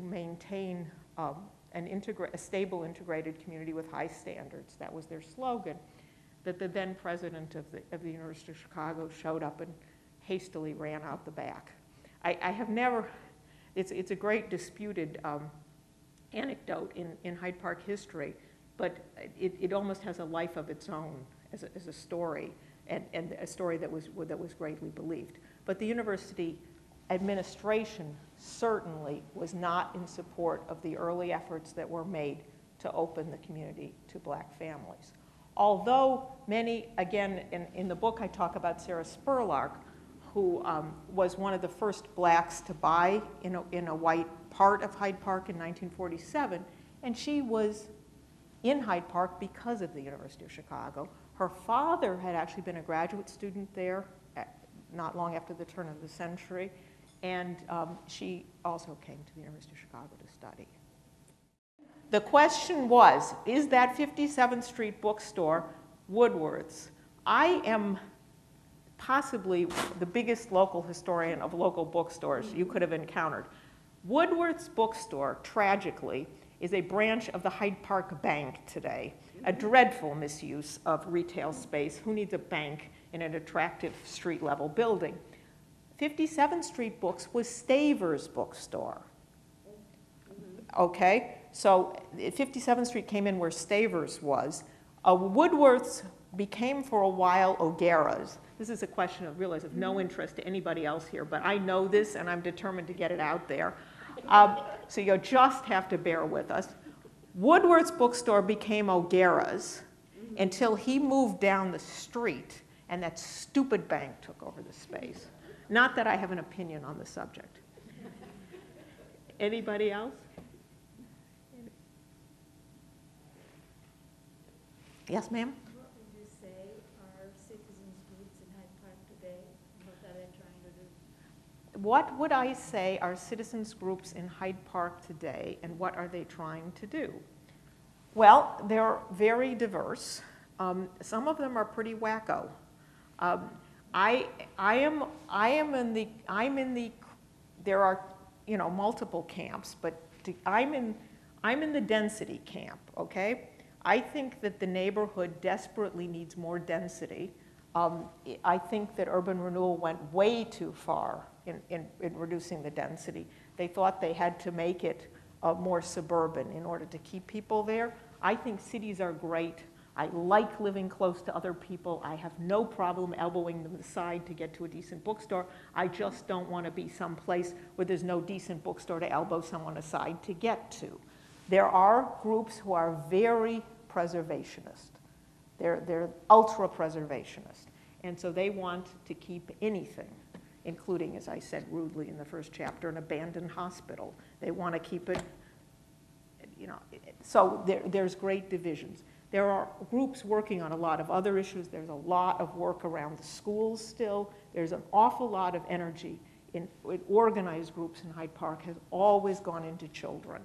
maintain a stable integrated community with high standards. That was their slogan, that the then president of the University of Chicago showed up and hastily ran out the back. I have never, it's a great disputed anecdote in Hyde Park history, but it almost has a life of its own as a story, and a story that was greatly believed. But the university administration certainly was not in support of the early efforts that were made to open the community to black families. Although many, again, in the book I talk about Sarah Spurlark, who was one of the first blacks to buy in a white part of Hyde Park in 1947, and she was in Hyde Park because of the University of Chicago. Her father had actually been a graduate student there not long after the turn of the century, and she also came to the University of Chicago to study. The question was, is that 57th Street bookstore Woodworth's? I am possibly the biggest local historian of local bookstores you could have encountered. Woodworth's bookstore, tragically, is a branch of the Hyde Park Bank today, a dreadful misuse of retail space. Who needs a bank in an attractive street-level building? 57th Street Books was Staver's bookstore. Okay, so 57th Street came in where Staver's was. Woodworth's became for a while O'Gara's. This is a question of, realize, of no interest to anybody else here, but I know this and I'm determined to get it out there. So you'll just have to bear with us. Woodworth's bookstore became O'Gara's until he moved down the street and that stupid bank took over the space. Not that I have an opinion on the subject. Anybody else? Yes, ma'am? What would you say are citizens' groups in Hyde Park today? What are they trying to do? What would I say are citizens' groups in Hyde Park today, and what are they trying to do? Well, they're very diverse. Some of them are pretty wacko. There are, multiple camps, but I'm in the density camp, okay? I think that the neighborhood desperately needs more density. I think that urban renewal went way too far in reducing the density. They thought they had to make it more suburban in order to keep people there. I think cities are great. I like living close to other people. I have no problem elbowing them aside to get to a decent bookstore. I just don't want to be someplace where there's no decent bookstore to elbow someone aside to get to. There are groups who are very preservationist. They're ultra-preservationist. And so they want to keep anything, including, as I said rudely in the first chapter, an abandoned hospital. They want to keep it, so there's great divisions. There are groups working on a lot of other issues. There's a lot of work around the schools still. There's an awful lot of energy in organized groups in Hyde Park has always gone into children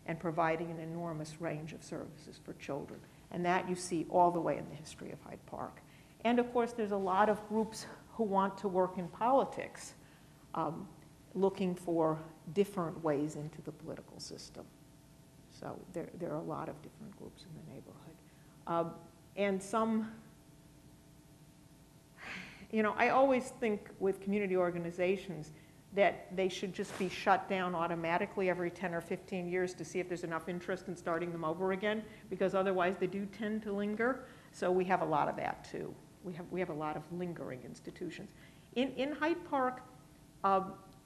and providing an enormous range of services for children. And that you see all the way in the history of Hyde Park. And of course, there's a lot of groups who want to work in politics, looking for different ways into the political system. So there are a lot of different groups in the neighborhood. And some, I always think with community organizations that they should just be shut down automatically every 10 or 15 years to see if there's enough interest in starting them over again, because otherwise they do tend to linger. So we have a lot of that too. We have a lot of lingering institutions. In Hyde Park,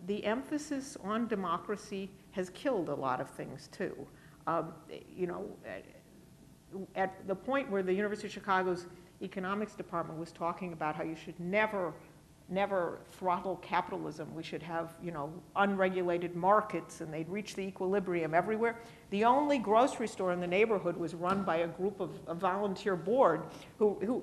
the emphasis on democracy has killed a lot of things too. At the point where the University of Chicago's economics department was talking about how you should never throttle capitalism, we should have, unregulated markets and they'd reach the equilibrium everywhere. The only grocery store in the neighborhood was run by a group of a volunteer board who,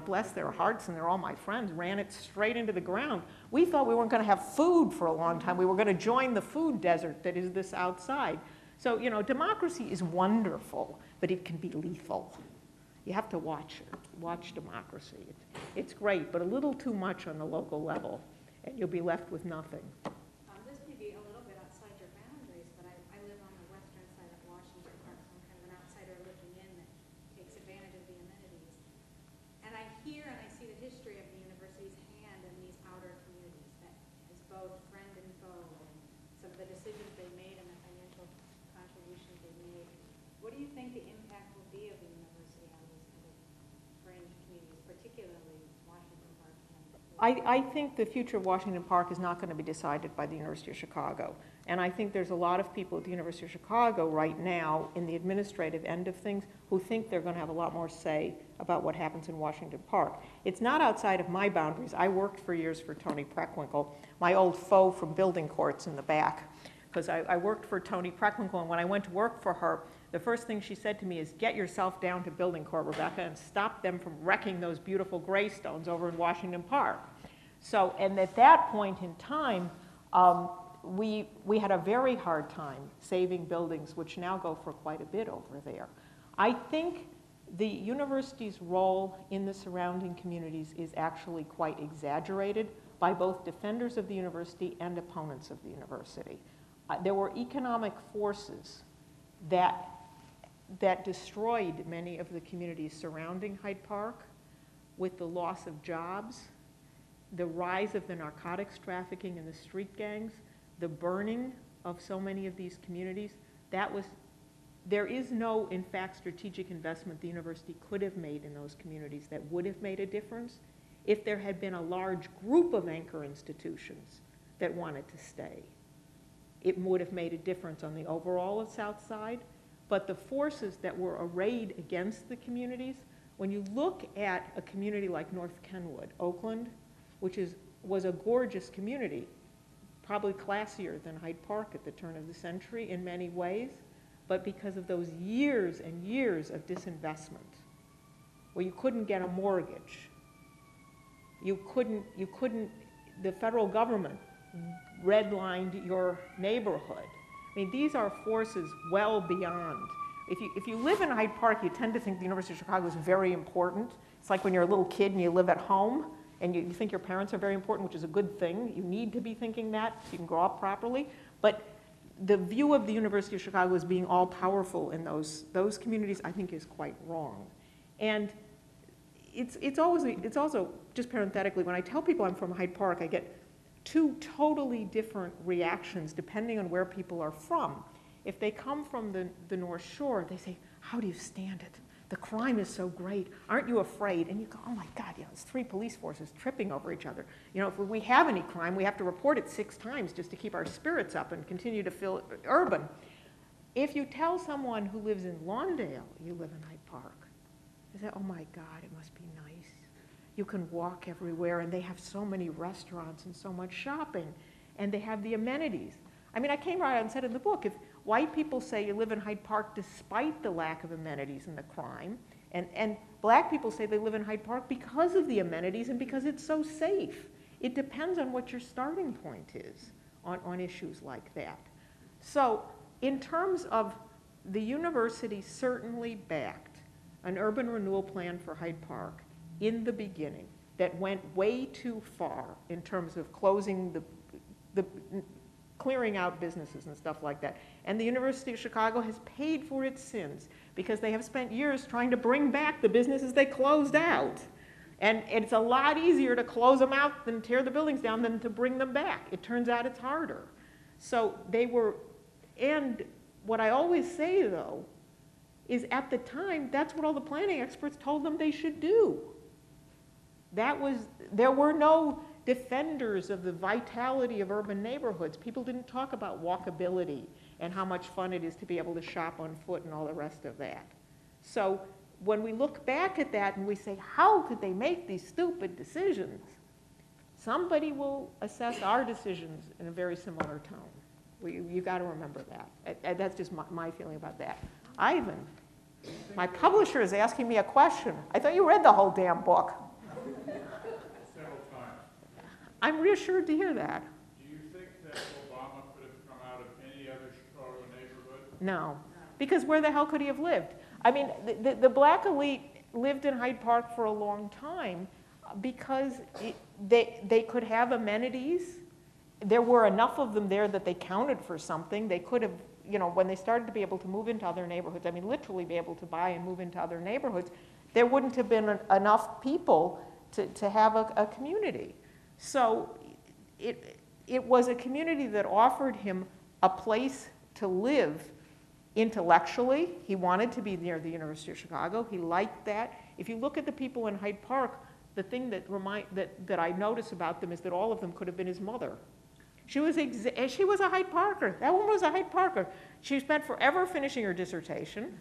bless their hearts, and they're all my friends, ran it straight into the ground. We thought we weren't going to have food for a long time. We were going to join the food desert that is this outside. So, democracy is wonderful, but it can be lethal. You have to watch democracy. It's great, but a little too much on the local level, and you'll be left with nothing. This may be a little bit outside your boundaries, but I I think the future of Washington Park is not going to be decided by the University of Chicago. And I think there's a lot of people at the University of Chicago right now in the administrative end of things who think they're going to have a lot more say about what happens in Washington Park. It's not outside of my boundaries. I worked for years for Toni Preckwinkle, my old foe from building courts in the back, because I worked for Toni Preckwinkle, and when I went to work for her, the first thing she said to me is, get yourself down to building court, Rebecca, and stop them from wrecking those beautiful graystones over in Washington Park. So, and at that point in time, we had a very hard time saving buildings, which now go for quite a bit over there. I think the university's role in the surrounding communities is actually quite exaggerated by both defenders of the university and opponents of the university. There were economic forces that destroyed many of the communities surrounding Hyde Park with the loss of jobs, the rise of the narcotics trafficking and the street gangs, the burning of so many of these communities. There is no, in fact, strategic investment the university could have made in those communities that would have made a difference if there had been a large group of anchor institutions that wanted to stay. It would have made a difference on the overall South Side, but the forces that were arrayed against the communities, when you look at a community like North Kenwood, Oakland, which was a gorgeous community, probably classier than Hyde Park at the turn of the century in many ways, but because of those years and years of disinvestment, where you couldn't get a mortgage, the federal government redlined your neighborhood. I mean, these are forces well beyond. If you live in Hyde Park, you tend to think the University of Chicago is very important. It's like when you're a little kid and you live at home and you think your parents are very important, which is a good thing. You need to be thinking that so you can grow up properly. But the view of the University of Chicago as being all powerful in those communities, I think, is quite wrong. And it's also, just parenthetically, when I tell people I'm from Hyde Park, I get two totally different reactions depending on where people are from. If they come from the North Shore, they say, how do you stand it? The crime is so great. Aren't you afraid? And you go, oh my God, it's 3 police forces tripping over each other. If we have any crime, we have to report it 6 times just to keep our spirits up and continue to feel urban. If you tell someone who lives in Lawndale you live in Hyde Park, they say, oh my God, it must be nice. You can walk everywhere, and they have so many restaurants and so much shopping, and they have the amenities. I mean, I came right out and said in the book, if white people say you live in Hyde Park despite the lack of amenities and the crime, and black people say they live in Hyde Park because of the amenities and because it's so safe. It depends on what your starting point is on issues like that. So in terms of the university certainly backed an urban renewal plan for Hyde Park in the beginning that went way too far in terms of closing clearing out businesses and stuff like that. And the University of Chicago has paid for its sins because they have spent years trying to bring back the businesses they closed out. And it's a lot easier to close them out than tear the buildings down than to bring them back. It turns out it's harder. So they were, and what I always say though, is at the time, that's what all the planning experts told them they should do. There were no defenders of the vitality of urban neighborhoods. People didn't talk about walkability and how much fun it is to be able to shop on foot and all the rest of that. So when we look back at that and we say, how could they make these stupid decisions? Somebody will assess our decisions in a very similar tone. You've got to remember that. That's just my feeling about that. Ivan, my publisher is asking me a question. I thought you read the whole damn book. Several times. I'm reassured to hear that. Do you think that Obama could have come out of any other Chicago neighborhood? No, because where the hell could he have lived? I mean, the black elite lived in Hyde Park for a long time because they could have amenities. There were enough of them there that they counted for something. They could have, when they started to be able to move into other neighborhoods, I mean, literally be able to buy and move into other neighborhoods, there wouldn't have been enough people to have a community. So it was a community that offered him a place to live intellectually. He wanted to be near the University of Chicago. He liked that. If you look at the people in Hyde Park, the thing that I notice about them is that all of them could have been his mother. She was a Hyde Parker. That woman was a Hyde Parker. She spent forever finishing her dissertation.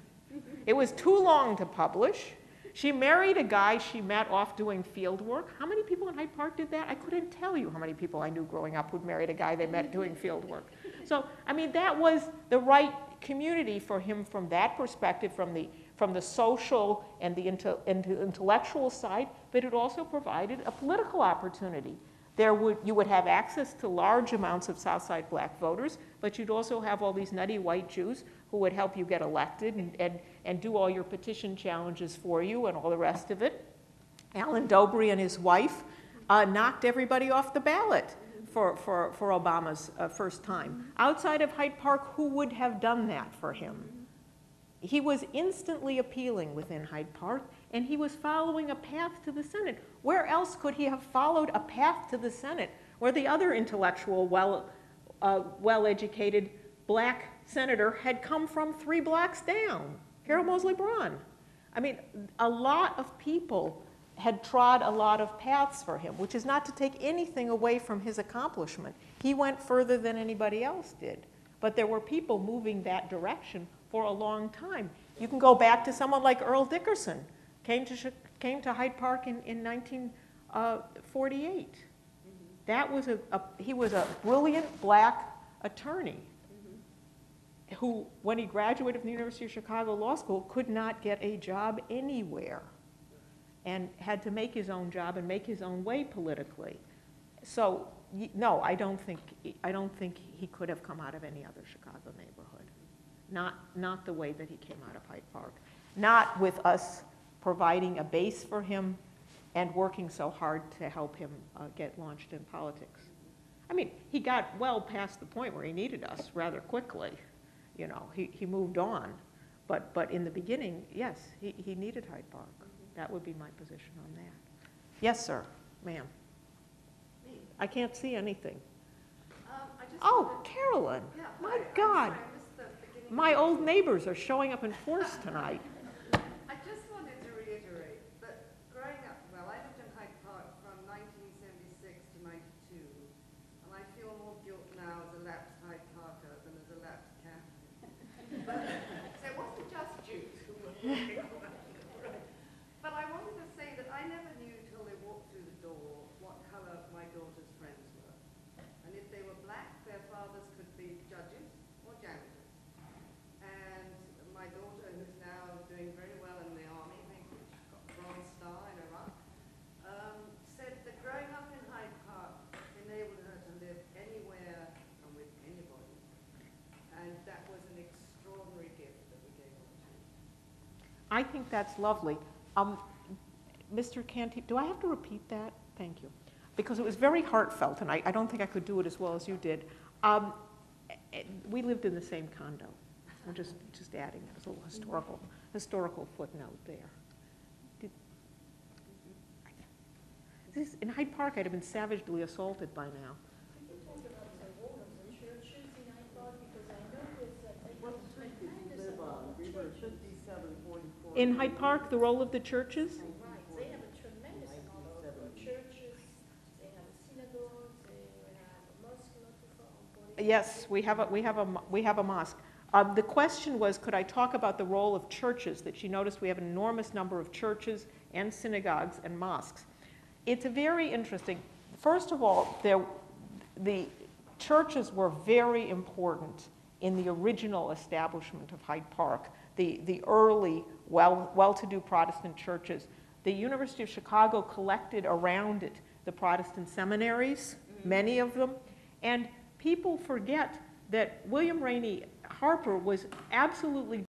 It was too long to publish. She married a guy she met off doing field work. How many people in Hyde Park did that? I couldn't tell you how many people I knew growing up who'd married a guy they met doing field work. So, I mean, that was the right community for him from that perspective, from the social and the intellectual side, but it also provided a political opportunity. You would have access to large amounts of Southside black voters, but you'd also have all these nutty white Jews who would help you get elected and do all your petition challenges for you and all the rest of it. Alan Dobry and his wife knocked everybody off the ballot for Obama's first time. Outside of Hyde Park, who would have done that for him? He was instantly appealing within Hyde Park, and he was following a path to the Senate. Where else could he have followed a path to the Senate where the other intellectual, well-educated black senator had come from 3 blocks down, Harold Moseley Braun? I mean, a lot of people had trod a lot of paths for him, which is not to take anything away from his accomplishment. He went further than anybody else did. But there were people moving that direction for a long time. You can go back to someone like Earl Dickerson, came to Hyde Park in 1948. That was he was a brilliant black attorney who, when he graduated from the University of Chicago Law School, could not get a job anywhere and had to make his own job and make his own way politically. So no, I don't think he could have come out of any other Chicago neighborhood. Not the way that he came out of Hyde Park. Not with us providing a base for him and working so hard to help him get launched in politics. I mean, he got well past the point where he needed us rather quickly. You know, he moved on. But in the beginning, yes, he needed Hyde Park. That would be my position on that. Yes, sir, ma'am. I can't see anything. Oh, Carolyn, Yeah, my I'm God. sorry, I missed the beginning. My old neighbors are showing up in force tonight. I just wanted to reiterate that growing up, well, I lived in Hyde Park from 1976 to 92, and I feel more guilt now as a lapsed Hyde Parker than as a lapsed Catholic. So it wasn't just Jews who were walking around. But I wanted to say that I never knew till they walked through the door what color my daughter's friends were. And if they were black, their fathers could be judges or janitors. And my daughter, who's now doing very well in the army, I think she's got a Bronze Star in Iraq, said that growing up in Hyde Park enabled her to live anywhere and with anybody. And that was an extraordinary gift that we gave her to. I think that's lovely. Mr. Canty, do I have to repeat that? Thank you. Because it was very heartfelt, and I don't think I could do it as well as you did. We lived in the same condo. I'm just adding that as a little historical footnote there. In Hyde Park, I'd have been savagely assaulted by now. In Hyde Park, the role of the churches? Right, they have a tremendous amount of churches, they have synagogues, they have a mosque. Yes, we have a mosque. The question was, could I talk about the role of churches? That she noticed we have an enormous number of churches and synagogues and mosques. It's very interesting. First of all, the churches were very important in the original establishment of Hyde Park. The early, well-to-do Protestant churches. The University of Chicago collected around it the Protestant seminaries, many of them, and people forget that William Rainey Harper was absolutely